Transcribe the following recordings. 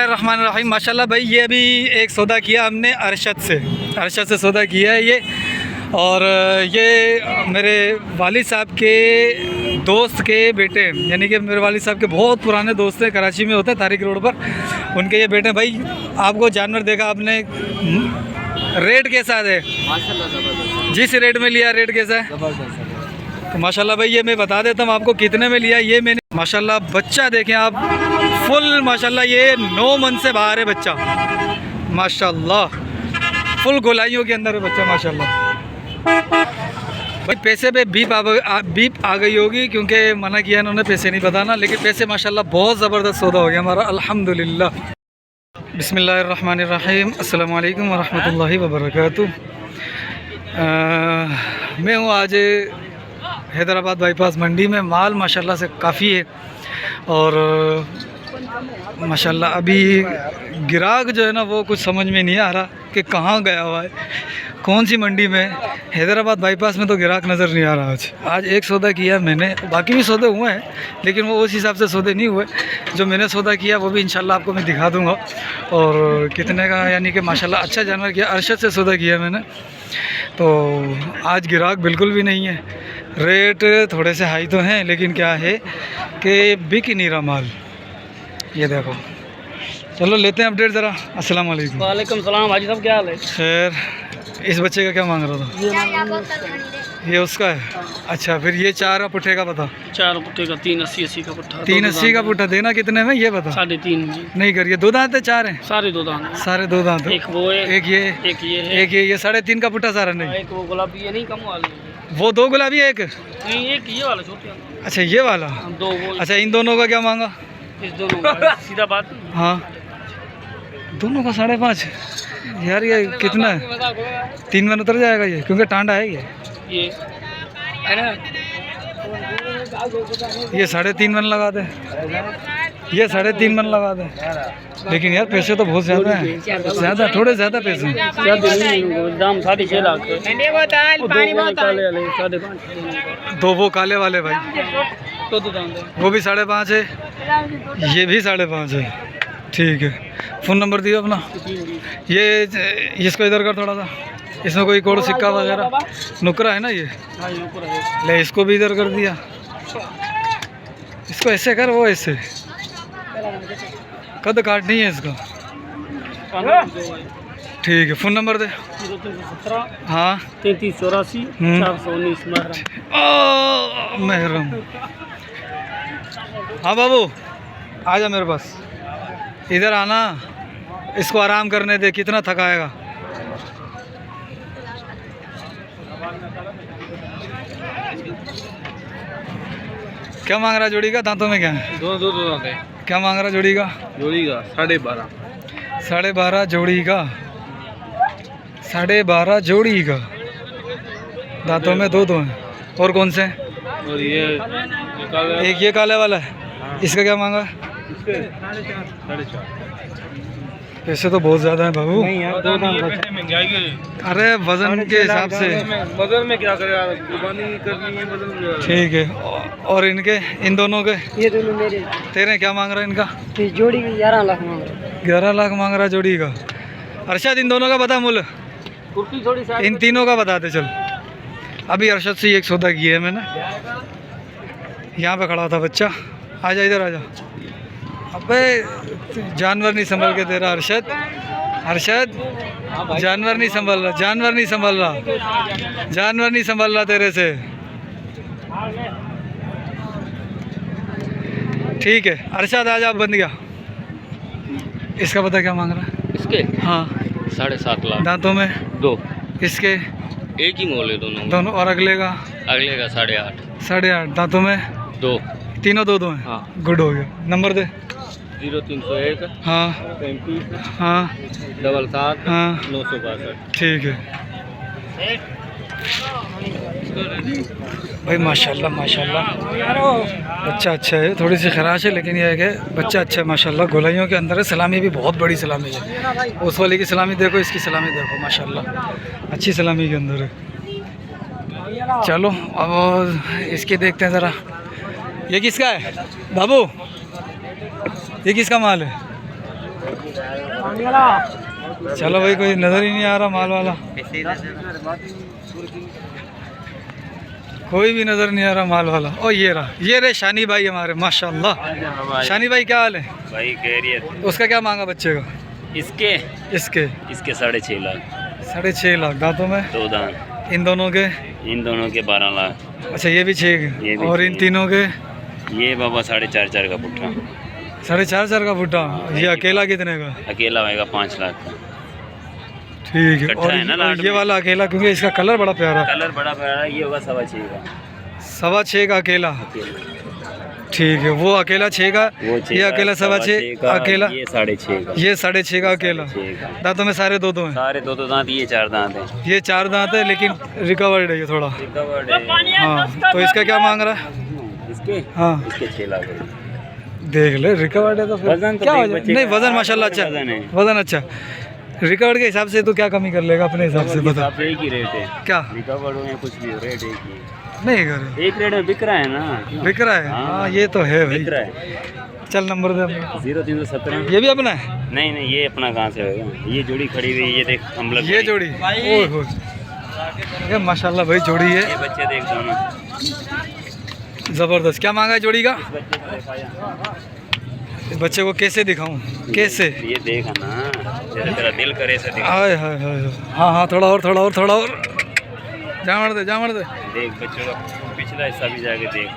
बिस्मिल्लाहिर्रहमानिर्रहीम। माशाल्लाह भाई ये अभी एक सौदा किया हमने अरशद से सौदा किया है ये। और ये मेरे वालिद साहब के दोस्त के बेटे, यानी कि मेरे वालिद साहब के बहुत पुराने दोस्त हैं, कराची में होते हैं तारिक रोड पर, उनके ये बेटे। भाई आपको जानवर देखा आपने, रेट कैसा है? माशाल्लाह जिस रेट में लिया रेट कैसा है? तो माशाल्लाह भाई ये मैं बता देता हूँ आपको कितने में लिया। ये मैंने माशाल्लाह बच्चा देखें आप, फुल माशाल्लाह ये 9 मन से बाहर है बच्चा, माशाल्लाह फुल गोलाइयों के अंदर है बच्चा माशाल्लाह। भाई पैसे पे बीप आ गई होगी क्योंकि मना किया इन्होंने पैसे नहीं बताना, लेकिन पैसे माशाल्लाह बहुत ज़बरदस्त सौदा हो गया हमारा अल्हम्दुलिल्लाह। बिस्मिल्लाहिर्रहमानिर्रहीम। अस्सलाम वालेकुम वरहमतुल्लाहि वबरकातुह। मैं हूँ आज हैदराबाद बाईपास मंडी में। माल माशाल्लाह से काफ़ी है और माशाल्लाह अभी गिराक जो है ना वो कुछ समझ में नहीं आ रहा कि कहाँ गया हुआ है, कौन सी मंडी में। हैदराबाद बाईपास में तो गिराक नज़र नहीं आ रहा। आज एक सौदा किया मैंने, बाकी भी सौदे हुए हैं लेकिन वो उस हिसाब से सौदे नहीं हुए। जो मैंने सौदा किया वो भी इंशाल्लाह आपको मैं दिखा दूँगा और कितने का, यानी कि माशाल्लाह अच्छा जानवर किया। अरशद से सौदा किया मैंने, तो आज गिराक बिल्कुल भी नहीं है। रेट थोड़े से हाई तो हैं लेकिन क्या है कि बिक ही नहीं रहा माल। ये देखो, चलो लेते हैं अपडेट ज़रा। अस्सलाम वालेकुम। वालेकुम सलाम हाजी साहब, क्या हाल है? खैर, इस बच्चे का क्या मांग रहा था? ये उसका है। अच्छा, फिर ये 4 पुट्ठे का बता। 4 पुट्ठे का 380 का पुट्ठा। 380 का पुट्ठा देना कितने में ये बता। 3.5 नहीं करिए, 2 दांत है 4 हैं? सारे 2 दांत। सारे 2 दांत। एक वो है, एक ये, एक ये है, एक ये 3.5 का पुट्ठा सारा नहीं। एक वो गुलाबी है, नहीं कम वाले वो 2 गुलाबी, एक नहीं, एक ये वाला छोटे। अच्छा ये वाला। 2 वो। अच्छा, इन दोनों का क्या मांगा? इस दोनों का सीधा बात। हाँ, दोनों का 5.5 यार। ये कितना है? 3 मन उतर जाएगा ये, क्योंकि टांडा है ये है ना। ये 3.5 मन लगा दे, ये 3.5 मन लगा दे। लेकिन यार पैसे तो बहुत ज़्यादा हैं, ज़्यादा, थोड़े ज़्यादा पैसे हैं। दाम 6.5 लाख है। 5.5। 2 वो काले वाले भाई, तो 2 दांत है, वो भी 5.5 है, ये भी 5.5 है। ठीक है, फ़ोन नंबर दियो अपना। ये इसको इधर कर थोड़ा सा, इसमें कोई कोड सिक्का वगैरह नुकरा है ना ये। ले इसको भी इधर कर दिया, इसको ऐसे कर, वो ऐसे कद काट नहीं है इसका। ठीक है, फ़ोन नंबर दे। 0317। हाँ, 3384 419 महरम। हाँ बाबू, आजा मेरे पास, इधर आना, इसको आराम करने दे, कितना थकाएगा। क्या मांग रहा जोड़ी का? दांतों में क्या है? 2 दांत है। क्या मांग रहा जोड़ी का? 12.5। 12.5 जोड़ी का, 12.5 जोड़ी का। दांतों में 2 हैं। और कौन से? और ये एक ये काले वाला है। इसका क्या मांगा? 4.5। पैसे तो बहुत ज़्यादा हैं बाबू। नहीं यार, 2 दांत महंगाई है। अरे वज़न के हिसाब से। वजन में क्या करे यार, कुर्बानी करनी है वजन में। ठीक है, और इनके, इन दोनों के? ये दोनों मेरे। तेरे क्या मांग रहा है इनका? जोड़ी की 11 लाख मांग रहा। 11 लाख मांग रहा जोड़ी का। अरशद, इन दोनों का बता मूल्य, थोड़ी इन तीनों का बता दे चल। अभी अरशद से एक सौदा किया है मैंने, यहाँ पे खड़ा था बच्चा। आजा इधर आजा। अबे जानवर नहीं संभल के तेरा अरशद, अरशद जानवर नहीं संभल रहा, जानवर नहीं संभल रहा, जानवर नहीं संभल रहा तेरे से। ठीक है अरशद, आजा, बंद गया। इसका पता क्या मांग रहा है? इसके हाँ 7.5 लाख। दांतों में 2। इसके एक ही मोल है दोनों। दोनों। और अगले का? अगले का 8.5। 8.5। दांतों में 2। तीनों 2 हैं। हाँ। गुड हो गया। नंबर दे। 0301। हाँ 35। हाँ 77। हाँ 962। ठीक है भाई, माशाल्लाह माशाल्लाह बच्चा अच्छा है। थोड़ी सी खराश है लेकिन यह है कि बच्चा अच्छा है माशाल्लाह। गोलाइयों के अंदर है। सलामी भी बहुत बड़ी सलामी है। उस वाले की सलामी देखो, इसकी सलामी देखो, माशाल्लाह अच्छी सलामी के अंदर है। चलो अब इसके देखते हैं ज़रा। ये किसका है बाबू? ये किसका माल है? चलो भाई, कोई नज़र ही नहीं आ रहा माल वाला, कोई भी नज़र नहीं आ रहा माल वाला। ओ ये रहा, ये रहे शानी भाई हमारे, माशाल्लाह। शानी भाई क्या हाल है? भाई खैरियत। उसका क्या मांगा बच्चे का? इसके इसके 6.5 लाख। 6.5 लाख। दांतों में 2 दांत। इन दोनों के? इन दोनों के 12 लाख। अच्छा, ये भी 6 ये भी और इन 6। तीनों के? ये बाबा 4.5 का पुट्ठा। 4.5 का फुटा। ये अकेला कितने का? अकेला होएगा 5 लाख का। ठीक है। इकट्ठा और है ना लाट ये में। वाला अकेला, क्योंकि इसका कलर बड़ा प्यारा है। कलर बड़ा प्यारा है, ये होगा 6.25 का। 6.25 का अकेला। अकेला। ठीक है, वो अकेला 6 का, वो ये अकेला 6.25 का, अकेला, ये 6.5 का। ये 6.5 का अकेला। 6 का। दांतों में सारे दो हैं। सारे 2 दांत, ये 4 दांत है। ये 4 दांत है, लेकिन रिकवर्ड है ये थोड़ा। रिकवर्ड है। हाँ, तो इसका क्या मांग रहा है? इसके हाँ, इसके 6 लाख रुपए। देख ले, रिकवर्ड है तो फिर वजन तो क्या देख हो जाए? बच्चे नहीं, का वजन माशाल्लाह अच्छा, वजन है। वजन अच्छा। रिकवर्ड के हिसाब से तो क्या कमी कर लेगा अपने हिसाब से, बता। एक ही रेट है। क्या? रिकवर्ड हो या कुछ भी हो, रेट एक ही है। नहीं करे, एक रेट में बिक रहा है ना। बिक रहा है। हाँ। हाँ, ये तो है भाई। बिक रहा है। चल नंबर दे अपना। 0317। ये भी अपना है? नहीं नहीं, ये अपना कहाँ से होगा? ये जोड़ी खड़ी हुई है, ये देख अमलक ये जोड़ी, ओए होए, ये माशाल्लाह भाई जोड़ी है ये बच्चे देख दोनों। जबरदस्त। क्या मांगा है जोड़ी का? इस बच्चे को दिखाया। इस बच्चे को कैसे दिखाऊं? कैसे? ये देखा ना, जैसे तेरा दिल करे ऐसे दिखा। हाय हाय हाय। हाँ हाँ, थोड़ा और, थोड़ा और, थोड़ा और। जामड़ दे, जामड़ दे। देख बच्चों का पिछला हिस्सा भी जाके देख।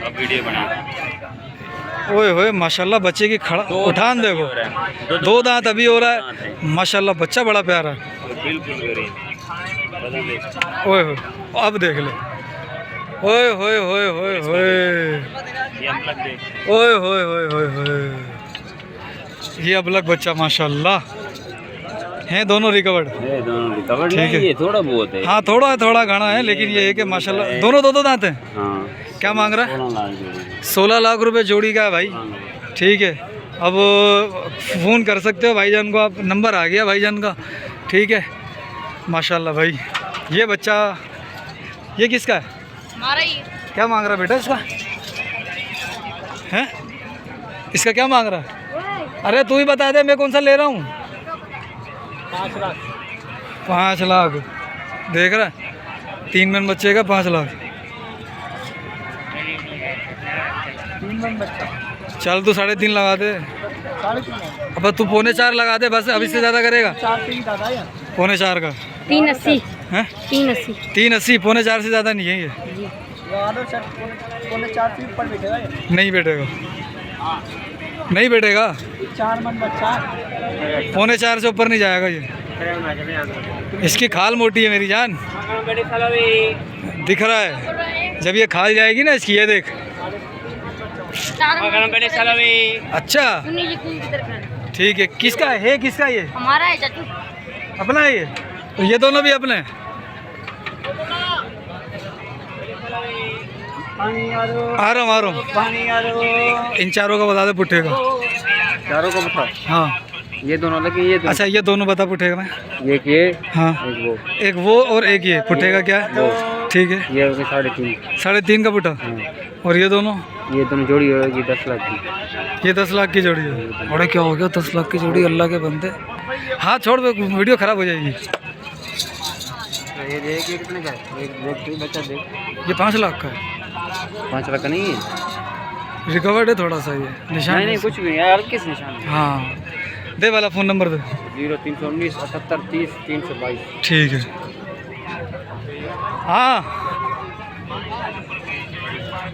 अब वीडियो बना। ओए होए, माशाल्लाह बच्चे की खड़ा उठान देखो। 2 दांत अभी हो रहा है। माशाल्लाह बच्चा बड़ा प्यारा है। बिल्कुल गरीब। बदल देख। ओए होए, अब देख ले। ओए होए होए होए होए, ये अमलक देख। ओए होए होए होए होए, ये अबलक बच्चा माशाल्लाह हैं, दोनों रिकवर्ड। ये दोनों रिकवर ठीक नहीं, है। ये थोड़ा बहुत है। हाँ, थोड़ा है, थोड़ा घना है, लेकिन ये है कि माशाल्लाह दोनों 2 दांत हैं। हाँ। क्या मांग रहा है? 16 लाख जोड़ी। 16 लाख रुपए जोड़ी का है भाई। हाँ। ठीक है, अब फ़ोन कर सकते हो भाईजान को आप, नंबर आ गया भाईजान का। ठीक है, माशाल्लाह भाई। ये बच्चा, ये किसका है? हमारा ही। क्या मांग रहा है बेटा इसका? हैं? इसका क्या मांग रहा है? अरे तू ही बता दे, मैं कौन सा ले रहा हूँ। 5 लाख। देख रहा है, 3 मन बच्चे का 5 लाख। चल तू 3.5 लगा दे। अब तू 3.25 लगा दे बस, अब इससे ज़्यादा करेगा? 3.25 का 380। है? 380। 380, 3.25 से ज़्यादा नहीं है ये। नहीं बैठेगा, नहीं बैठेगा। 3.25 से ऊपर नहीं जाएगा ये। इसकी खाल मोटी है मेरी जान, दिख रहा है। जब ये खाल जाएगी ना इसकी, ये देख। अच्छा, ठीक है। किसका है? किसका ये? हमारा है चाचू। अपना है ये? तो ये दोनों भी अपने हैं? आ रहा हूँ। इन चारों का बता दे पुट्ठे का। चारों को बताओ। हाँ, ये दोनों लगे, ये दोनों। अच्छा, ये दोनों बता पुट्ठे का मैं। एक ये, हाँ, एक वो। एक वो और एक ये। पुट्ठे का क्या है? ठीक है, ये होगी 3.5। 3.5 का पुट्ठा। और ये दोनों? ये दोनों जोड़ी होगी 10 लाख की। ये 10 लाख की जोड़ी है। अरे क्या हो गया, 10 लाख की जोड़ी? अल्लाह के बंदे, हाँ छोड़ दो, वीडियो ख़राब हो जाएगी। ये देख, ये कितने का है? एक देख, बच्चा देख। ये 5 लाख का है। 5 लाख का नहीं है, रिकवर्ड है थोड़ा सा ये निशान। नहीं नहीं, कुछ भी यार, किस निशान है? हाँ, दे वाला फ़ोन नंबर दे। 0319 78 30 322। ठीक है। हाँ,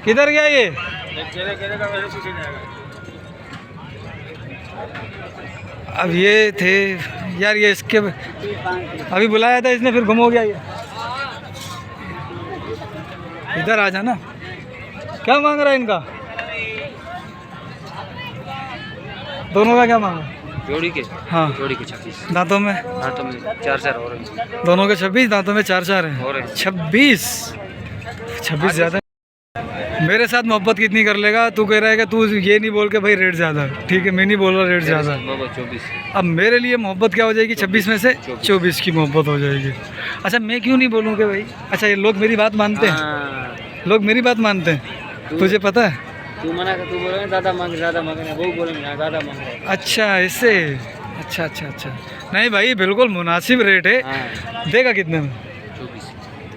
किधर गया ये? अब ये थे यार, ये इसके अभी बुलाया था इसने, फिर गुम हो गया ये। इधर आ जाना। क्या मांग रहा है इनका? दोनों का क्या मांगा? जोड़ी के? हाँ, जोड़ी के 26। दांतों में? हाँ, तो 4 हो रहे हैं। दोनों के 26, दांतों में 4 हैं। हो रहे हैं। 26 ज़्यादा। मेरे साथ मोहब्बत कितनी कर लेगा? तू कह रहा है कि तू ये नहीं बोल के भाई रेट ज़्यादा है। ठीक है, मैं नहीं बोल रहा रेट ज़्यादा है। 24। अब मेरे लिए मोहब्बत क्या हो जाएगी? 26 में से 24 की मोहब्बत हो जाएगी। अच्छा, मैं क्यों नहीं बोलूँ कि भाई? अच्छा, ये लोग मेरी बात मानते हैं? लोग मेरी बात मानते हैं, तुझे पता है? तू मना कर, तू बोलेंगे ज़्यादा मांग रहे हैं, वो बोलेंगे हाँ ज़्यादा मांग रहे हैं। अच्छा ऐसे, अच्छा अच्छा अच्छा। नहीं भाई बिल्कुल मुनासिब रेट है। हाँ देगा कितने में?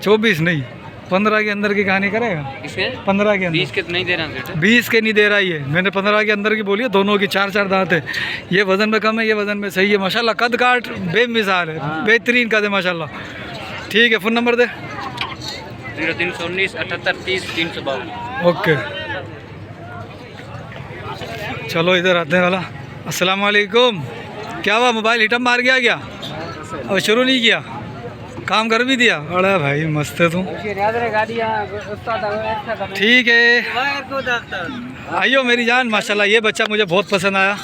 24 नहीं, 15 के अंदर की कहानी करेगा? किसके? 15 के अंदर। 20 के तो नहीं दे रहा बेटा। 20 के नहीं दे रहा ये, मैंने 15 के अंदर की बोली है। दोनों की 4-4 दांत है। ये वजन में कम है, ये वजन में सही है माशाल्लाह। कद काट बेमिसाल है, हाँ। बेहतरीन कद है माशाल्लाह। ठीक है, फ़ोन नंबर दे। 0319 78 30 352। ओके चलो इधर आते हैं वाला। अस्सलाम वालेकुम। क्या हुआ, मोबाइल हीटअप मार गया क्या? अब शुरू नहीं किया, काम कर भी दिया? अरे भाई मस्त है तुम। ठीक है आइयो मेरी जान। माशाल्लाह ये बच्चा मुझे बहुत पसंद आया।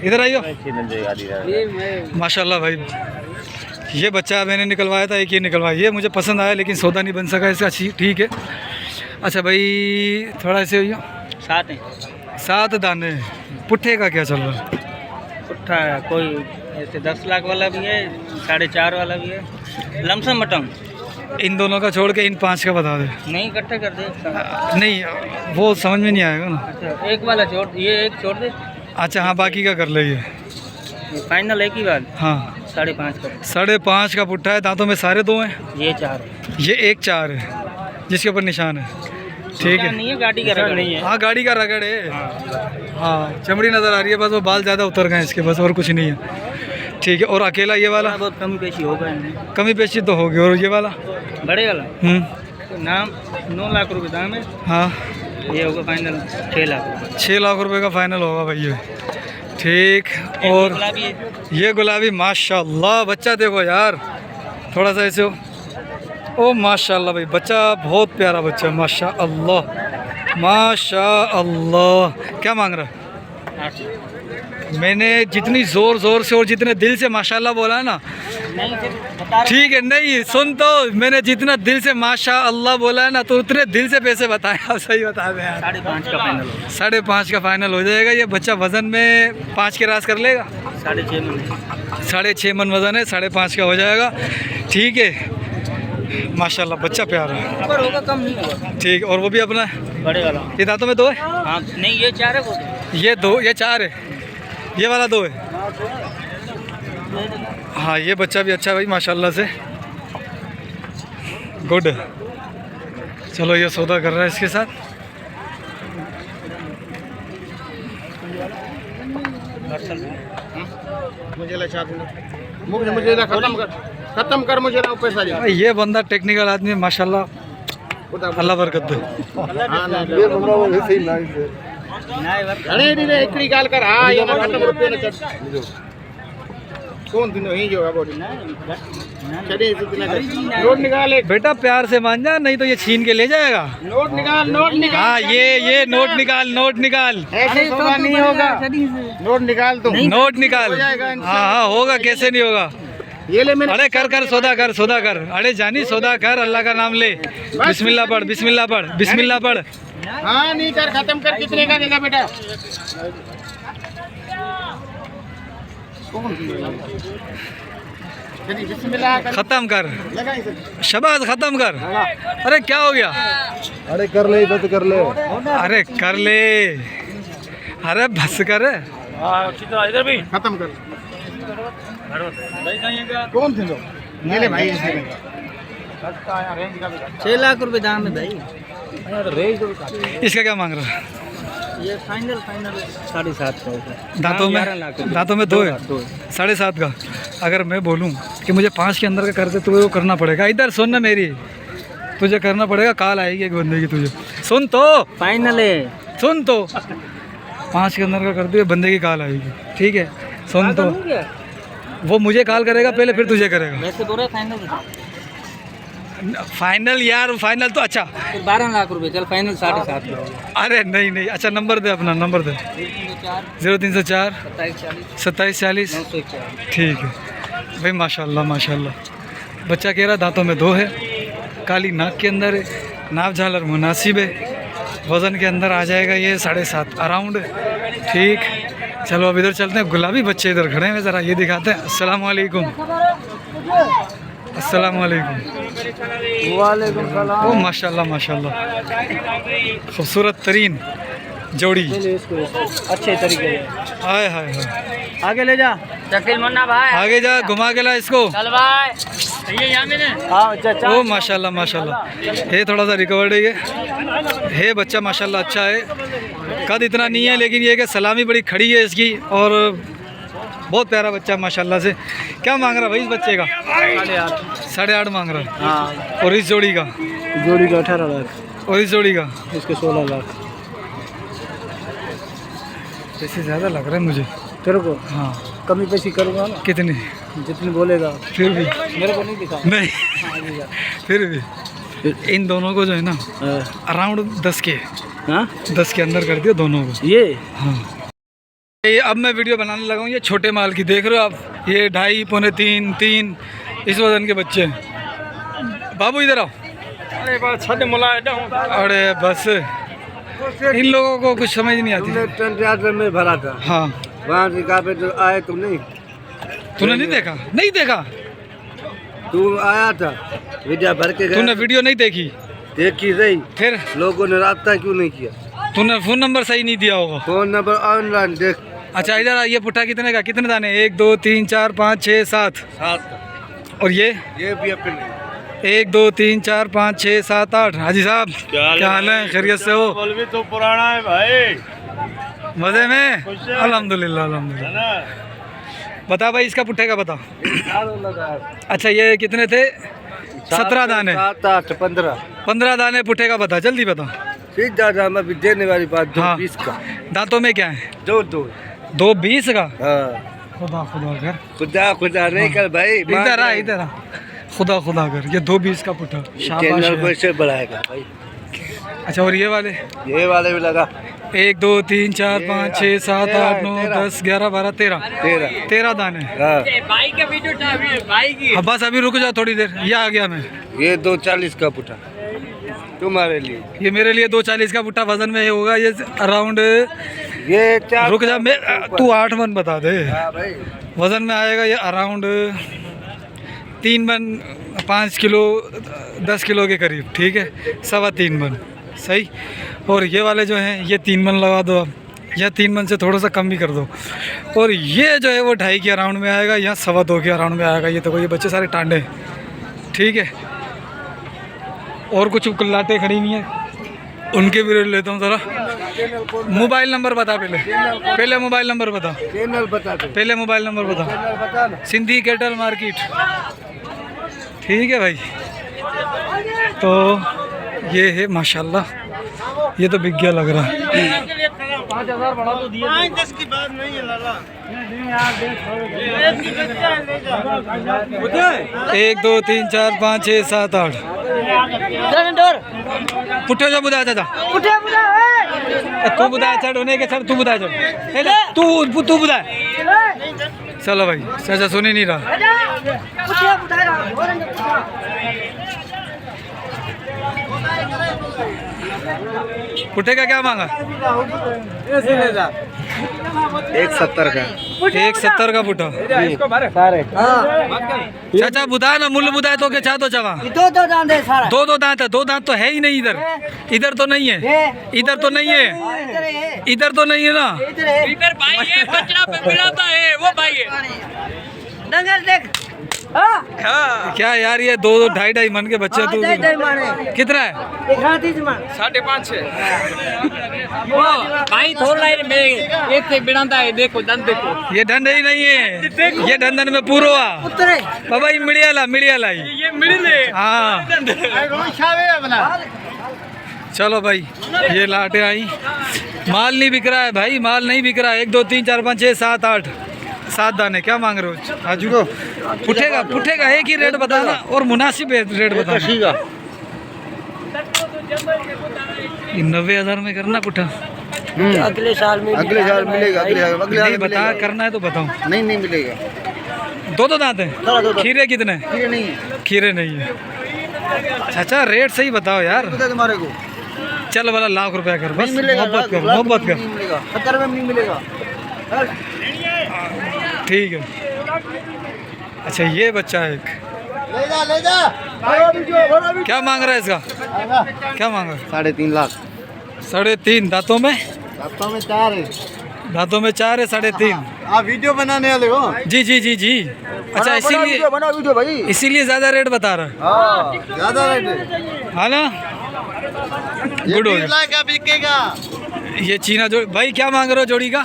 इधर आइयो। माशाल्लाह भाई ये बच्चा मैंने निकलवाया था, एक ये निकलवाया। ये मुझे पसंद आया लेकिन सौदा नहीं बन सका इसका। ठीक है। अच्छा भाई थोड़ा ऐसे होइयो। 7 है। 7 दाने। पुट्ठे का क्या चल रहा है? पुट्ठा है, कोई ऐसे 10 लाख वाला भी है, 4.5 वाला भी है। लमसम मटम इन दोनों का छोड़ के इन 5 का बता दे। नहीं इकट्ठे कर दे। नहीं वो समझ में नहीं आएगा ना। अच्छा एक वाला छोड़, ये एक छोड़ दे। अच्छा हाँ बाकी का कर ले ये। फाइनल एक ही बात। हाँ 5.5 का। 5.5 का पुट्ठा है। दांतों में सारे 2 हैं। ये 4 है। ये एक 4 है जिसके ऊपर निशान है। ठीक है। नहीं है, गाड़ी का रगड़ नहीं है। हाँ गाड़ी का रगड़ है। हाँ चमड़ी नज़र आ रही है बस, वो बाल ज़्यादा उतर गए इसके, बस और कुछ नहीं है। ठीक है। और अकेला ये वाला? बहुत कमी पेशी होगा इनमें। कमी पेशी तो होगी। और ये वाला? बड़े वाला नाम 9 लाख रुपए दाम है। हाँ ये होगा फाइनल 6 लाख। 6 लाख रुपए का फाइनल होगा भाई ये। ठीक। और ये गुलाबी माशाल्लाह बच्चा देखो यार, थोड़ा सा ऐसे हो। ओ माशाल्लाह भाई बच्चा बहुत प्यारा बच्चा है माशाल्लाह माशाल्लाह। क्या मांग रहा है? 8। मैंने जितनी ज़ोर ज़ोर से और जितने दिल से माशाल्लाह बोला है ना, नहीं फिर बता ठीक है। नहीं सुन तो, मैंने जितना दिल से माशाल्लाह बोला है ना तो उतने दिल से पैसे बताए। आप सही बता दें यार। 5.5 का फाइनल होगा। 5.5 का फाइनल हो जाएगा। ये बच्चा वज़न में 5 के रास कर लेगा। 6.5 मन। 6.5 मन वज़न है, 5.5 का हो जाएगा। ठीक है माशाल्लाह बच्चा प्यारा है। ऊपर होगा कम नहीं होगा। ठीक। और वो भी अपना है? बड़े वाला। ये दांतों में 2 है? हाँ नहीं ये 4 है वो तो। ये 2, ये 4 है, ये वाला 2 है। हाँ ये बच्चा भी अच्छा है भाई माशाल्लाह से, गुड। चलो ये सौदा कर रहा है इसके साथ। मुझे खत्म कर मुझे ना पैसा दे। ये बंदा टेक्निकल आदमी है माशाल्लाह, अल्लाह बरकत दे। अरे नहीं इकड़ी गाल कर। हाँ ये ना खत्म रुपये ना चढ़ कौन दिन ही जो है बॉडी चलिए इतना कर। नोट निकाल एक। बेटा प्यार से मान जा, नहीं तो ये छीन के ले जाएगा। नोट निकाल नोट निकाल। हाँ ये नोट निकाल, नोट निकाल, ऐसे सौदा नहीं होगा। नोट निकाल तुम। नोट निकाल। हाँ हाँ होगा, कैसे नहीं होगा। ये ले मैंने। अरे कर सौदा कर, सौदा कर। अरे जानी सौदा कर, अल्लाह का नाम ले। बिस्मिल्लाह पढ़, बिस्मिल्लाह पढ़, बिस्मिल्लाह पढ़। हाँ नहीं कर, खत्म कर। कितने का देगा बेटा? खत्म कर, शबाज खत्म कर। अरे क्या हो गया? अरे कर ले बस कर ले। अरे कर ले, अरे बस कर। इधर भी खत्म कर। कौन थे लोग? ये ले भाई। 6 लाख रुपए दाम है भाई। इसका क्या मांग रहा है? ये फाइनल 7.5 का होगा। दांतों में 2 है। 7.5 का। अगर मैं बोलूं कि मुझे 5 के अंदर का कर दे तो वो करना पड़ेगा। इधर सुन ना मेरी, तुझे करना पड़ेगा। कॉल आएगी एक बंदे की तुझे। सुन तो, फाइनल है। सुन तो, 5 के अंदर का कर दिए बंदे की कॉल आएगी। ठीक है सुन तो, वो मुझे कॉल करेगा पहले फिर तुझे करेगा। वैसे बोल रहे फाइनल फाइनल यार, फाइनल तो अच्छा 12 लाख रुपए। चल फाइनल 7.5 का। अरे नहीं नहीं, अच्छा नंबर दे, अपना नंबर दे। 0304 27 40 ठीक है भाई माशाल्लाह माशाल्लाह। बच्चा कह रहा दांतों में 2 है, काली नाक के अंदर है, नाप झालर मुनासिब है, वज़न के अंदर आ जाएगा ये 7.5 अराउंड। ठीक चलो अब इधर चलते हैं। गुलाबी बच्चे इधर खड़े हैं, ज़रा ये दिखाते हैं। अस्सलाम वालेकुम। अस्सलाम वालेकुम। वालेकुम सलाम। ओ माशाल्लाह माशाल्लाह, खूबसूरत तरीन जोड़ी। अच्छे तरीके हाय हाय हाय, आगे ले जा शकील मुन्ना भाई आगे जा, घुमा के ला इसको। चल भाई ये यहाँ मैंने हाँ चाचा ओ माशाल्लाह माशाल्लाह, ये थोड़ा सा रिकवर्ड है बच्चा माशाल्लाह अच्छा है। कद इतना नहीं है लेकिन ये कि सलामी बड़ी खड़ी है इसकी, और बहुत प्यारा बच्चा माशाल्लाह से। क्या मांग रहा भाई इस बच्चे का? 8.5 मांग रहा है। हाँ और इस जोड़ी का? जोड़ी का 18 लाख, और इस जोड़ी का? इसके 16 लाख। पैसे ज़्यादा लग रहे हैं मुझे। तेरे को हाँ, कमी पैसी करूँगा ना, कितने? जितनी बोलेगा। फिर भी मेरे को नहीं दिखा नहीं, फिर भी इन दोनों को जो है ना अराउंड 10 के, हाँ 10 के अंदर कर दिया दोनों को। ये हाँ, ये अब मैं वीडियो बनाने लगा हूँ ये छोटे माल की, देख रहे हो आप, ये 2.5 पौने 3 इस वजन के बच्चे हैं। बाबू इधर आओ। अरे बस इन लोगों को कुछ समझ नहीं आती। तुमने में भरा था, हाँ, वहाँ से कहाँ पे तो आए तुम नहीं? तूने नहीं देखा? नहीं देखा? तू आया था, वीडियो भर के गया। तूने वीडियो नहीं देखी? देखी सही, फिर लोगों ने रास्ता क्यों नहीं किया? तूने फ़ोन नंबर सही नहीं दिया होगा। फोन नंबर ऑनलाइन देख। अच्छा इधर आ, ये पुट्ठा कितने का? कितने दाने? 1 2 3 4 5 6 7। और ये भी अपने 1 2 3 4 5 6 7 8। हाजी साहब क्या हाल है? खैरियत से हो? भी तो पुराना है भाई। मज़े में? अल्हम्दुलिल्लाह अल्हम्दुलिल्लाह। बता भाई इसका पुट्ठे का बता। अच्छा ये कितने थे? 17 दाने। 7 8 15 15 दाने पुट्ठे का बता, जल्दी बता। सीधा दाम अभी देने वाली बात। 2 हाँ। 20 का। दांतों में क्या है? 2 2.20 का? हाँ। खुदा खुदा कर, खुदा नहीं कर भाई। इधर आ इधर आ, खुदा खुदा कर। ये 2.20 का पुट्ठा, शाबाश चैनल है। को ऐसे बढ़ाएगा भाई। अच्छा और ये वाले? ये वाले भी लगा 1 2 3 4 5 6 7 8 9 10 11 12 13 13 दाने। हाँ। भाई का वीडियो भाई की। अब बस अभी रुक जाओ थोड़ी देर, ये आ गया मैं। ये 240 का पुटा तुम्हारे लिए। ये मेरे लिए 240 का पुट्ठा वजन में होगा ये अराउंड। ये 4 रुक जा, मैं तू 8 मन बता दे। हाँ भाई। वजन में आएगा ये अराउंड 3 मन 5 किलो 10 किलो के करीब, ठीक है, 3.25 मन सही। और ये वाले जो हैं ये 3 मन लगा दो, अब या 3 मन से थोड़ा सा कम भी कर दो। और ये जो है वो 2.5 के अराउंड में आएगा या 2.25 के अराउंड में आएगा। ये तो ये बच्चे सारे टांडे, ठीक है। और कुछ कुल्लाटे खड़ी हुई हैं, उनके भी रेट लेता हूँ ज़रा। मोबाइल नंबर बता पहले मोबाइल नंबर बता। चैनल बता दो। पहले मोबाइल नंबर बता। चैनल बता ना। सिंधी कैटल मार्केट, ठीक है भाई। तो ये है माशाल्लाह, ये तो बिक गया लग रहा है। 5000 बढ़ा तो दिए। 10 की बात नहीं है लाला। 1 2 3 4 5 6 7 8। पुठे जो बुधा चाचा, तू बुधा चढ़ होने के सर, तू बुधा चढ़, तू बुधा। चलो भाई, चाचा सुन ही नहीं रहा। पुट्ठे का क्या मांगा? 170 का। 170 का पुट्ठा। चाचा बुधा ना, मूल्य बुधा तो के चाह तो चवा। 2 दांत है सारा। 2 दांत है, 2 दांत तो है ही नहीं इधर। इधर तो नहीं है, इधर तो नहीं है, इधर तो नहीं है ना। इधर भाई है, बचड़ा पे मिलाता है वो भाई है। दंगल देख। क्या यार ये 2 2.5 मन के बच्चे तू कितना है? 5.5 भाई थोड़ा ही में एक से बिनाता है। देखो दंत देखो, ये ढंड ही नहीं है, ये ढंडन में पूरो आ बाबा। ये मिड़ियाला ये मिडिल है। हाँ चलो भाई, ये लाटे आई। माल नहीं बिक रहा है भाई, माल नहीं बिक रहा है। 1 2 3 4 5 6 7 8 7 दाने। क्या मांग रहे हो आजू? पुट्ठेगा एक ही रेट बताना और मुनासिब रेट बताना। 90,000 में करना पुट्ठा। अगले साल मिलेगा। अगले नहीं बता, करना है तो बताओ। नहीं मिलेगा। 2 दांत हैं। खीरे कितने? खीरे नहीं है। चाचा रेट सही बताओ यार। तुम्हारे को चल वाला लाख रुपया कर, बस मोहब्बत कर। 70 में नहीं मिलेगा। ठीक है। अच्छा ये बच्चा है एक, ले जा क्या मांग रहा है इसका? क्या मांगा? 3.5 लाख। 3.5 दांतों में? दांतों में 4 है। दांतों में 4 है, 3.5। आप वीडियो बनाने वाले हो? जी जी जी जी। अच्छा, इसीलिए बना वीडियो भाई। इसीलिए ज्यादा रेट बता रहा है। हाँ ज्यादा रेट है। हाँ ना, गुड हो 20 गया। लाख का बिकेगा। ये चीना जोड़ी भाई क्या मांग रहे हो जोड़ी का?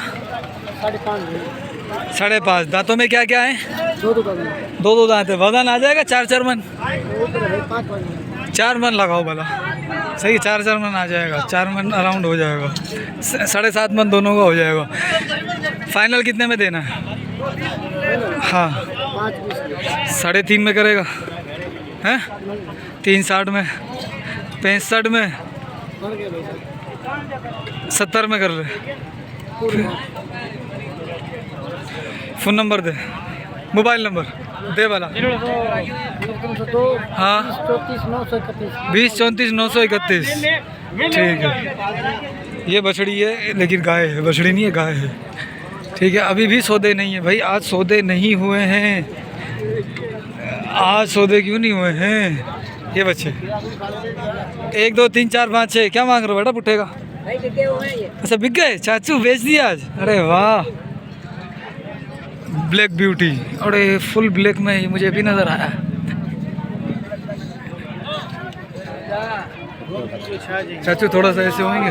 5.5। दांतों में क्या क्या है? 2 दांत है। वजन आ जाएगा 4 मन? 4 मन लगाओ भला, सही 4 मन आ जाएगा। 4 मन अराउंड हो जाएगा। 7.5 मन दोनों का हो जाएगा। फाइनल कितने में देना है? हाँ 3.5 में करेगा हैं? 3.60 में, 65 में, 70 में कर ले। फ़ोन नंबर दे, मोबाइल नंबर दे वाला। हाँ 20 34 931। ठीक है, ये बछड़ी है लेकिन गाय है, बछड़ी नहीं है, गाय है। ठीक है, अभी भी सौदे नहीं है भाई। आज सौदे नहीं हुए हैं। आज सौदे क्यों नहीं हुए हैं? ये बच्चे 1 2 3 4 5 6 क्या मांग रहे हो बेटा पुट्ठे का? अच्छा बिक गए चाचू, बेच दिया आज? अरे वाह, ब्लैक ब्यूटी। अरे फुल ब्लैक में ही मुझे भी नज़र आया। चाचू थोड़ा सा ऐसे होंगे।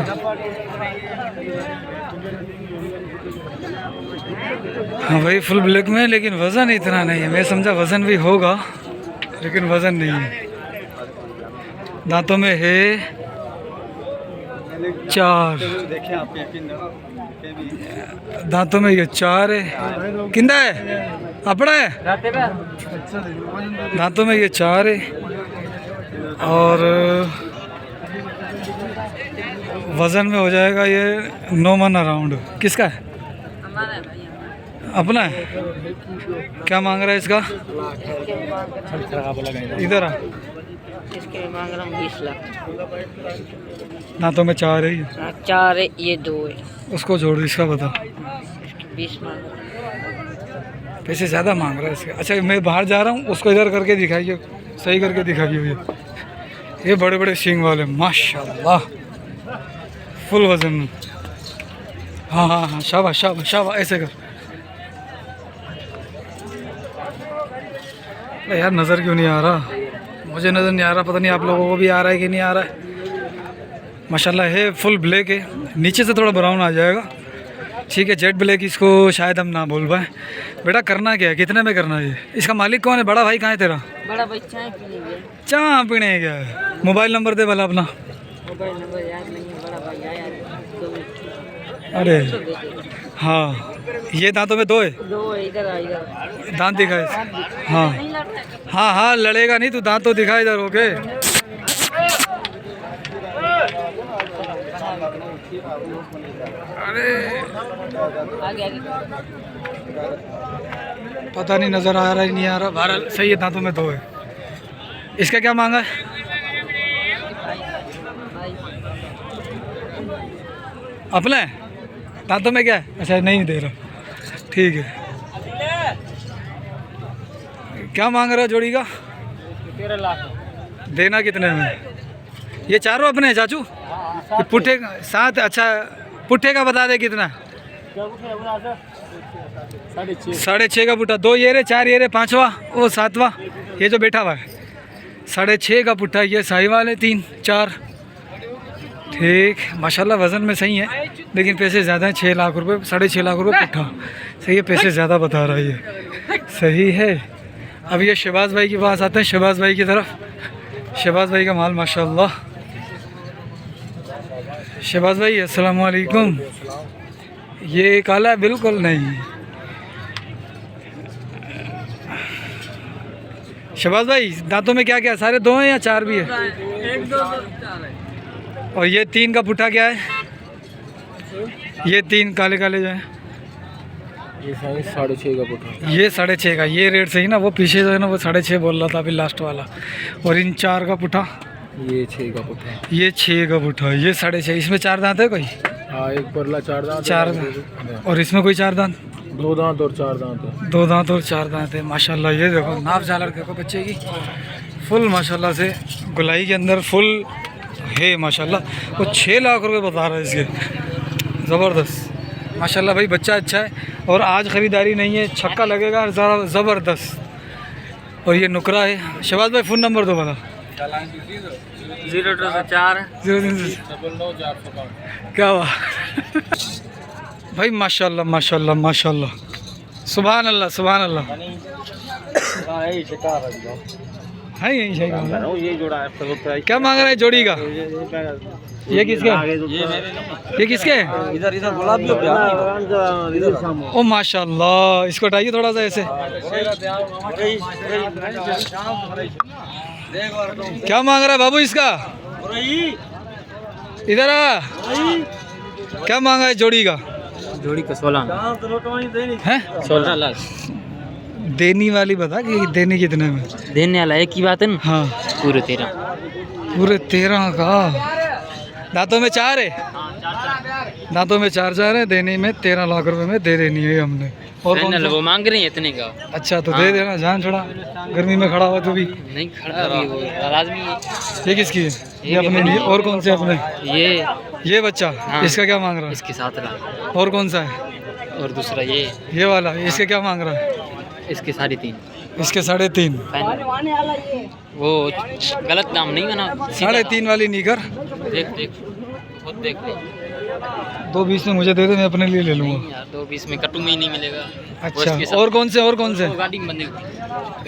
हाँ भाई फुल ब्लैक में, लेकिन वज़न इतना नहीं है। मैं समझा वज़न भी होगा, लेकिन वज़न नहीं है। दांतों में है 4। दांतों में ये 4 है। किंदा है? अपना है? दांतों में ये 4 है। और वज़न में हो जाएगा ये 9 मन अराउंड। किसका है? अपना है। क्या मांग रहा है इसका? इधर आ। इसके मांग रहा हूँ 20 लाख। दांतों में 4 है। 4 है, ये 2 है। उसको जोड़, इसका बता। 20 मांग। पैसे ज़्यादा मांग रहा है इसके। अच्छा मैं बाहर जा रहा हूँ, उसको इधर करके दिखाइए, सही करके दिखाइए। ये बड़े बड़े सींग वाले माशाल्लाह, फुल वज़न में। हाँ हाँ हाँ, शाबाश शाबाश शाबाश, ऐसे कर। अरे यार नज़र क्यों नहीं आ रहा? मुझे नज़र नहीं आ रहा, पता नहीं आप लोगों को भी आ रहा है कि नहीं आ रहा है। माशाल्लाह है, फुल ब्लैक है, नीचे से थोड़ा ब्राउन आ जाएगा। ठीक है, जेट ब्लैक इसको शायद हम ना बोल पाए। बेटा करना क्या है, कितने में करना है? इसका मालिक कौन है? बड़ा भाई कहाँ है तेरा? बड़ा भाई चाय पीने गया। चाय पीने गया है। मोबाइल नंबर दे भला अपना। मोबाइल नंबर याद नहीं है, बड़ा भाई आया तो अरे हाँ, ये दांतों में 2 है। 2 है। इधर आ, इधर दांत दिखाए। हाँ हाँ हाँ, लड़ेगा नहीं तू, दांत तो दिखा इधर। ओके, अरे आगे आगे। पता नहीं नज़र आ रहा है नहीं आ रहा। बहरहाल सही है, दांतों में 2 है। इसका क्या मांगा है? अपना है? दांतों में क्या है? अच्छा नहीं दे रहा। ठीक है, क्या मांग रहा है जोड़ी का? 13 लाख। देना कितने में? ये चारों अपने हैं चाचू? ये पुट्ठे का साथ? अच्छा पुट्ठे का बता दे कितना? 6.5 का पुट्ठा। 2 ये रे, 4 ये रे, 5वां वो 7वां ये जो बैठा हुआ है। 6.5 का पुट्ठा। ये साहिवाल है 3 4। ठीक, माशाल्लाह वज़न में सही है, लेकिन पैसे ज़्यादा हैं। 6 लाख रुपए, 6.5 लाख रुपए पुट्ठा। सही है, पैसे ज़्यादा बता रहा है ये। सही है। अब ये शहबाज भाई के पास आते हैं, शहबाज भाई की तरफ। शहबाज भाई का माल माशाल्लाह। शहबाज भाई अस्सलाम वालेकुम। ये काला बिल्कुल नहीं। शहबाज भाई दांतों में क्या क्या? सारे 2 हैं या 4 भी है? 1 2 4 है। और ये 3 का पुट्ठा क्या है? ये 3 काले काले जो है, ये 6.5 का पुट्ठा। ये 6.5 का। ये रेट सही ना? वो पीछे जो है ना वो 6.5 बोल रहा था अभी लास्ट वाला। और इन 4 का पुट्ठा, ये 6 का पुट्ठा। ये 6 का पुट्ठा, ये 6.5। इसमें 4 दांत है कोई? हाँ, एक परला 4 दांत, चार दांत। और इसमें कोई 4 दांत? 2 दांत और 4 दांत है। 2 दांत और 4 दांत है माशाल्लाह। ये देखो नाप झालर देखो बच्चे की फुल माशाल्लाह से गुलाई के अंदर फुल है माशाल्लाह। वो 6 लाख रुपए बता रहा है इसके, ज़बरदस्त माशाल्लाह भाई। बच्चा अच्छा है और आज ख़रीदारी नहीं है, छक्का लगेगा ज़बरदस्त। और ये नुकरा है। शहबाज भाई फ़ोन नंबर दो बता। 024 क्या हुआ भाई? माशाल्लाह माशाल्लाह माशाल्लाह, सुभान अल्लाह सुभान अल्लाह। है यही सही ये जोड़ा है। क्या मांग रहा है जोड़ी का? ये किसके? ये किसके? इधर इधर गुलाबी ओ माशाल्लाह, इसको हटाइए थोड़ा सा ऐसे। क्या मांग रहा है बाबू इसका? इधर आ। क्या मांगा है जोड़ी का? जोड़ी का 16 है 16 लाख देनी वाली बता कि देनी कितने में? देने वाला एक ही बात है ना। हाँ पूरे 13 पूरे 13 का। दांतों में 4 है, दांतों में 4 है। देने में 13 लाख रुपए में दे देनी है हमने। और कौन सा? वो मांग रहे हैं इतने का। अच्छा तो दे देना, जान छोड़ा। गर्मी में खड़ा हुआ तो भी नहीं खड़ा अभी वो लाजमी है। ये किसकी है? ये अपने लिए। और कौन से अपने? ये बच्चा। हाँ। इसका क्या मांग रहा है? इसके 7 लाख। और कौन सा है? और दूसरा ये वाला, इसके क्या मांग रहा है? इसके 3.5। इसके 3.5। वो गलत दाम नहीं बना। 3.5 वाली नीकर। देख देख खुद देख ले। 2.20 में मुझे दे दे, मैं अपने लिए ले लूँगा। यार 2.20 में कट्टू में ही नहीं मिलेगा। अच्छा और कौन से? और कौन से? वो गाड़ी में बंदे।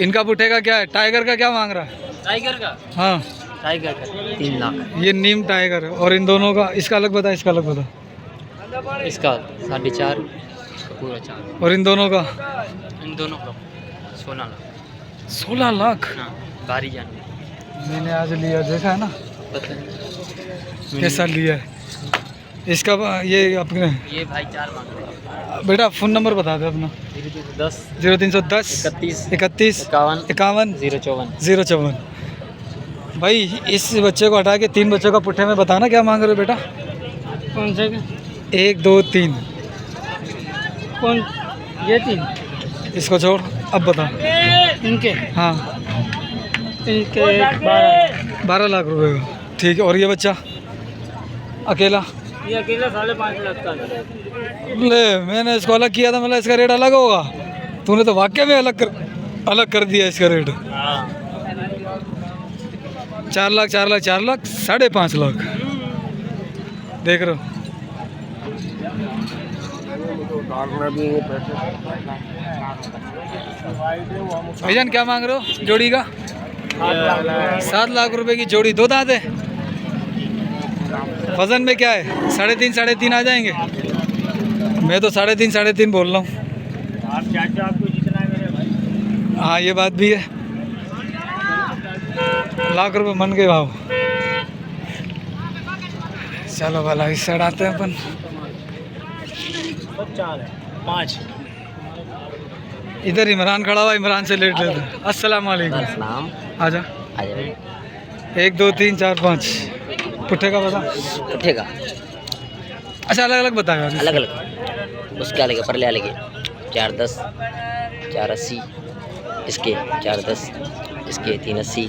इनका पुठेगा क्या है? टाइगर का क्या मांग रहा है? टाइगर का हाँ टाइगर का 3 लाख। ये नीम टाइगर है। और इन दोनों का? इसका अलग बता, इसका अलग बता। इसका 4.5 पूरा 4। और इन दोनों का? इन दोनों का 16 लाख। 16 लाख। हाँ बारी जान मैंने आज लिया, देखा है ना पता नहीं कैसा लिया है इसका। ये अपने ये भाई 4 मांग रहे हैं। बेटा फ़ोन नंबर बता दे अपना। 0310 0310 31 51 51 054। 054। भाई इस बच्चे को हटा के 3 बच्चों का पुट्ठे में बताना क्या मांग रहे हो बेटा? कौन से? 1 2 3। कौन? ये 3 इसको छोड़, अब बता। इनके हाँ इनके 12 लाख रुपए का। ठीक है। और ये बच्चा अकेला? ये अकेला 5.5 लाख का है। ले मैंने इसको अलग किया था, मतलब इसका रेट अलग होगा। तूने तो वाकई में अलग कर दिया इसका रेट। 4 लाख 4 लाख 4 लाख 5.5 लाख। देख रहे हो? भाईजान क्या मांग रहे हो जोड़ी का? 7 लाख रुपए की जोड़ी। 2 दांत है। वजन में क्या है? 3.5 आ जाएंगे। मैं तो 3.5 बोल रहा हूँ। हाँ ये बात भी है। लाख रुपए मन के भाव। चलो भला इस साइड आते हैं अपन। 5 इधर इमरान खड़ा हुआ, इमरान से लेट लेते हैं। अस्सलाम वालेकुम। नाम आजा। 1 2 3 4 5। पुट्ठे का बता। उठेगा अच्छा अलग अलग बताया यार। अलग अलग उसके अलग परले अलग है। 410 480 इसके 410 इसके 380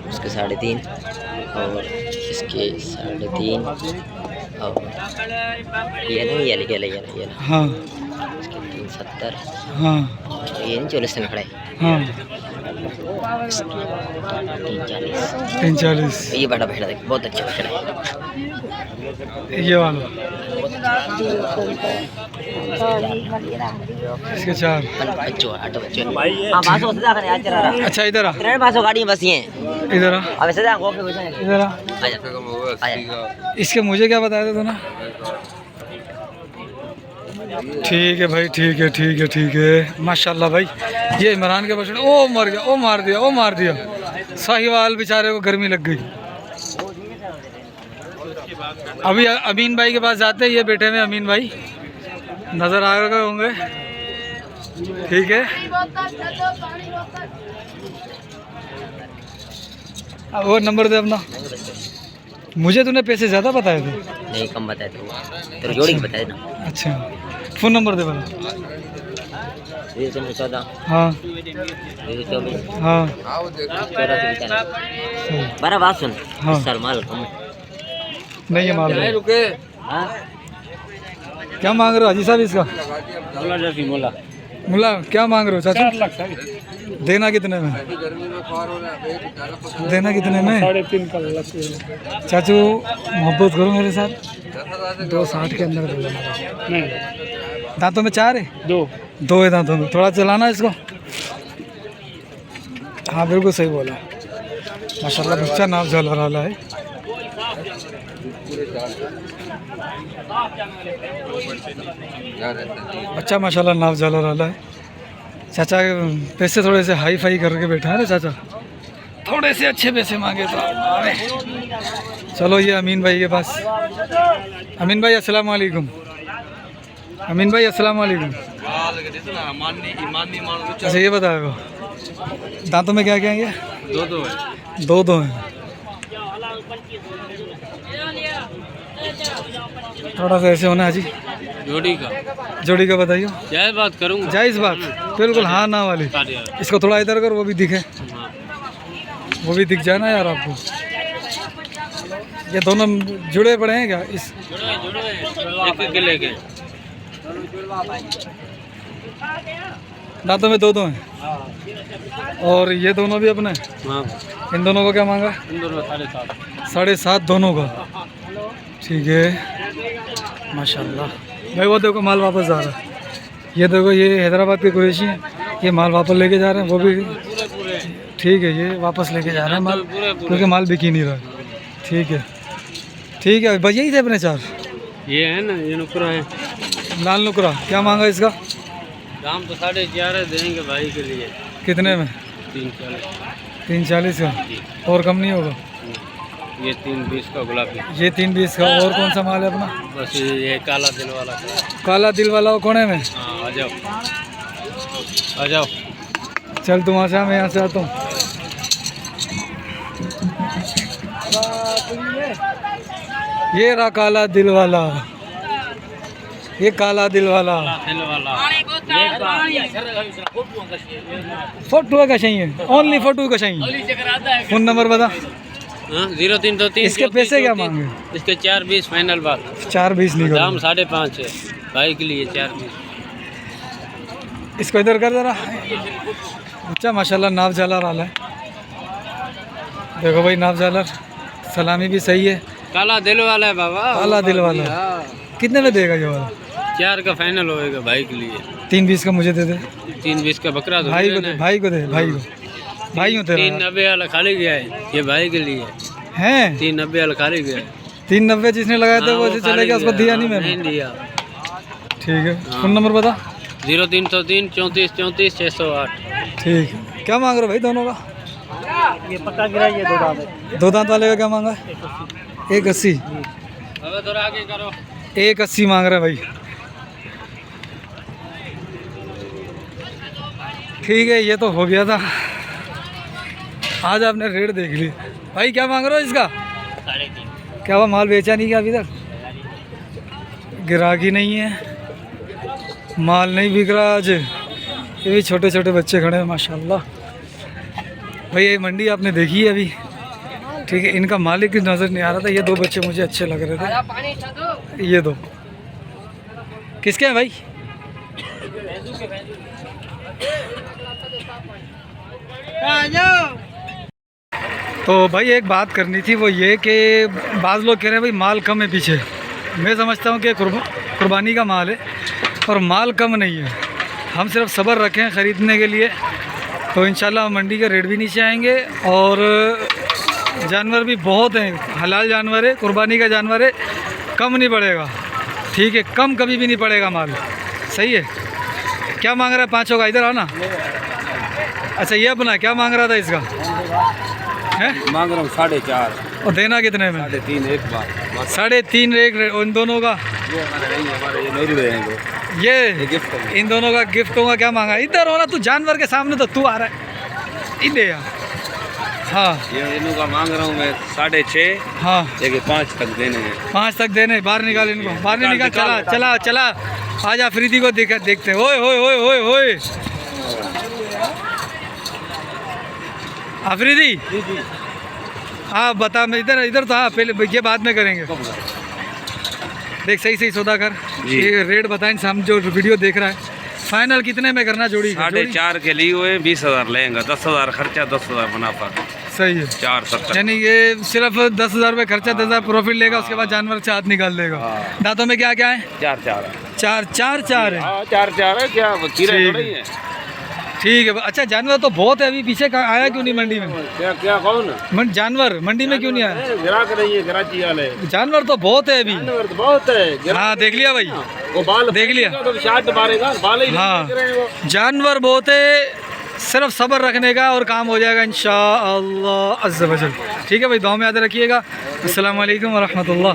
उसके 3.5 और इसके 3.5 और ये नहीं ये हाँ इसके 370 हाँ ये नहीं 40 में खड़ा है। हाँ 340 340। ये बड़ा भेड़ा देख बहुत अच्छा भेड़ा है। ये वाला इसके 4। बच्चों आटो बच्चों हां बासो सदा करे आज चला रहा। अच्छा इधर आ, ट्रेन बासो गाड़ी में बसी हैं। इधर आ, अब सदा गो के बैठे इधर आ। आजा इसके मुझे क्या बताया था तूने? ठीक है भाई, ठीक है ठीक है ठीक है माशाल्लाह भाई। ये इमरान के बछड़े। ओ मर गया, ओ मार दिया, ओ मार दिया। साहिवाल बेचारे को गर्मी लग गई। अभी अमीन भाई के पास जाते हैं। ये बैठे में अमीन भाई नज़र आ गए होंगे। ठीक है अब वो नंबर दे अपना। मुझे तूने पैसे ज़्यादा बताए थे। नहीं कम बताए थे, तेरे जोड़ी के बताए ना। अच्छा, फ़ोन नंबर दे बना। 14 हाँ 24 हाँ 84 सही। बारह बात सुन। हाँ। इस साल माल कम। नहीं ये माल रहे। रुके हाँ क्या मांग रहे हो हाजी साहब इसका? मोला मुला क्या मांग रहे हो चाचू? देना कितने में? देना कितने में? 3.5 का लग। चाचू मोहब्बत करो मेरे साथ, 260 के अंदर दे देना। नहीं दांतों में 4 है? 2 है दांतों में। थोड़ा चलाना इसको। हाँ बिल्कुल सही बोला माशाल्लाह। बच्चा नाप झालर वाला है। बच्चा माशाल्लाह नाप झालर वाला है। चाचा पैसे थोड़े से हाई फाई करके बैठा है ना चाचा, थोड़े से अच्छे पैसे मांगे तो अरे। चलो ये अमीन भाई के पास। अमीन भाई अस्सलाम वालेकुम। अमीन भाई अस्सलाम वालेकुम। अच्छा ये बताओ दांतों में क्या क्या है? ये 2 हैं। थोड़ा सा ऐसे होना है जी। जोड़ी का बताइए। जायज़ बात करूँगा। जायज़ बात बिल्कुल, हाँ ना वाली। इसको थोड़ा इधर कर, वो भी दिखे, वो भी दिख जाए ना यार आपको। ये दोनों जुड़े पड़े हैं क्या? इस एक के लेके दांतों में 2 हैं। और ये दोनों भी अपने। हाँ इन दोनों को क्या मांगा? इन दोनों 7.5 7.5 दोनों का। ठीक है माशाल्लाह। भाई वो देखो माल वापस जा रहा है। ये देखो ये हैदराबाद के कुरैशी हैं, ये माल वापस लेके जा रहे हैं। वो भी ठीक है, ये वापस लेके जा रहे हैं माल, क्योंकि माल बिक ही नहीं रहा। ठीक है ठीक है भैया ही थे अपने 4। ये है ना, ये नुकरा है। लाल नुकरा क्या मांगा इसका? दाम तो 4.5 देंगे भाई के लिए। कितने में? 340 का। और कम नहीं होगा? ये 3.20 का गुलाबी। ये 320 का। और कौन सा माल है अपना? बस ये काला दिल वाला। काला दिल वाला वो कोने में? हाँ आ जाओ आ जाओ। चल तुम आशा, मैं यहाँ से आता हूँ। ये रहा काला दिल वाला, ये काला दिल वाला। फोटो का चाहिए, ओनली फोटो का चाहिए। फोन नंबर बता। 0323। इसके पैसे क्या मांगे? इसके 4.20 फाइनल बात। 4.20 नहीं दाम 5.5 है भाई के लिए। 4.20। इसको इधर कर जरा। अच्छा माशाल्लाह नाप झालर वाला है। देखो भाई नाप झालर, सलामी भी सही है। काला दिल वाला है बाबा। काला दिल वाला। कितने में देगा ये वाला? 4 का फाइनल होएगा भाई के लिए। 320 का मुझे दे दे। 3.20 का बकरा दो। भाई को दे, भाई को दे, भाई को। भाई हूँ तेरा। 390 वाला खाली गया है, ये भाई के लिए हैं। 390 वाला खाली गया है। 390 जिसने लगाया था वो ऐसे चले गया, उसको दिया नहीं मैंने। नहीं दिया। ठीक है फोन नंबर बता। 0303 34 34 608। ठीक है। क्या मांग रहे हो भाई दोनों का? ये पक्का गिरा, ये 2 दांत है। 2 दांत वाले का क्या मांगा? 180। अब थोड़ा आगे करो। 180 मांग रहे भाई। ठीक है ये तो हो गया था। आज आपने रेट देख ली भाई। क्या मांग रहे हो इसका? 3.5। क्या हुआ, माल बेचा नहीं क्या अभी तक? गिराकी नहीं है, माल नहीं बिक रहा आज। ये भी छोटे छोटे बच्चे खड़े हैं माशाल्लाह। भाई ये मंडी आपने देखी है अभी। ठीक है, इनका मालिक नज़र नहीं आ रहा था। ये 2 बच्चे मुझे अच्छे लग रहे थे। ये 2 किसके हैं भाई? तो भाई एक बात करनी थी, वो ये कि बाज़ लोग कह रहे हैं भाई माल कम है पीछे। मैं समझता हूँ कि कुर्बानी का माल है और माल कम नहीं है। हम सिर्फ सब्र रखें ख़रीदने के लिए, तो इंशाल्लाह मंडी के रेट भी नीचे आएंगे। और जानवर भी बहुत हैं, हलाल जानवर है, कुर्बानी का जानवर है, कम नहीं पड़ेगा। ठीक है, कम कभी भी नहीं पड़ेगा माल। सही है। क्या मांग रहा है 5 का? इधर आना। अच्छा ये अपना क्या मांग रहा था इसका? है मांग रहा हूँ 4.5। और देना कितने में? 3.5 एक बार। 3.5 एक उन दोनों का। ये हमारे नहीं, हमारे ये नहीं रुपए हैं। ये गिफ्ट इन दोनों का गिफ्ट होगा। क्या मांगा? इधर हो ना तू, जानवर के सामने तो तू आ रहा है। इधर यार हाँ ये इनका मांग रहा हूँ मैं 6.5, हाँ लेकिन 5 तक देने हैं। 5 तक देने। बाहर निकाल इनको, बाहर नहीं निकाल। चला चला चला, आज अफरीदी को देखते हैं। ओए ओए ओए ओए ओए अफरीदी, हाँ बता। मैं इधर इधर तो, हाँ पहले ये बाद में करेंगे। देख सही सही सौदा कर, ये रेट बताएं हम जो वीडियो देख रहा है। फाइनल कितने में करना जोड़ी? 4.5 के लिए हुए 20,000 लेंगे, 10,000 खर्चा, 10,000 मुनाफा। सही है। 4.70 यानी ये सिर्फ 10,000 रुपये खर्चा, 10,000 प्रॉफिट लेगा, उसके बाद जानवर से हाथ निकाल लेगा। दांतों में क्या क्या है? 4 है। 4 है। 4 है क्या? कीड़े थोड़ा ही है। ठीक है। अच्छा जानवर तो बहुत है, अभी पीछे आया क्यों नहीं मंडी में? क्या कौन? जानवर मंडी में क्यों नहीं आया? ग्राहक नहीं है, कराची वाले। जानवर तो बहुत है अभी। जानवर तो बहुत है। हाँ देख लिया भाई, वो बाल देख लिया। तो शायद मारेगा, बाल ही हाँ नहीं रहे वो। जानवर बहुत है, सिर्फ सब्र रखने का और काम हो जाएगा इंशाअल्लाह अज़्ज़ वजल। ठीक है भाई, दुआ में याद रखिएगा। अस्सलाम वालेकुम व रहमतुल्लाह।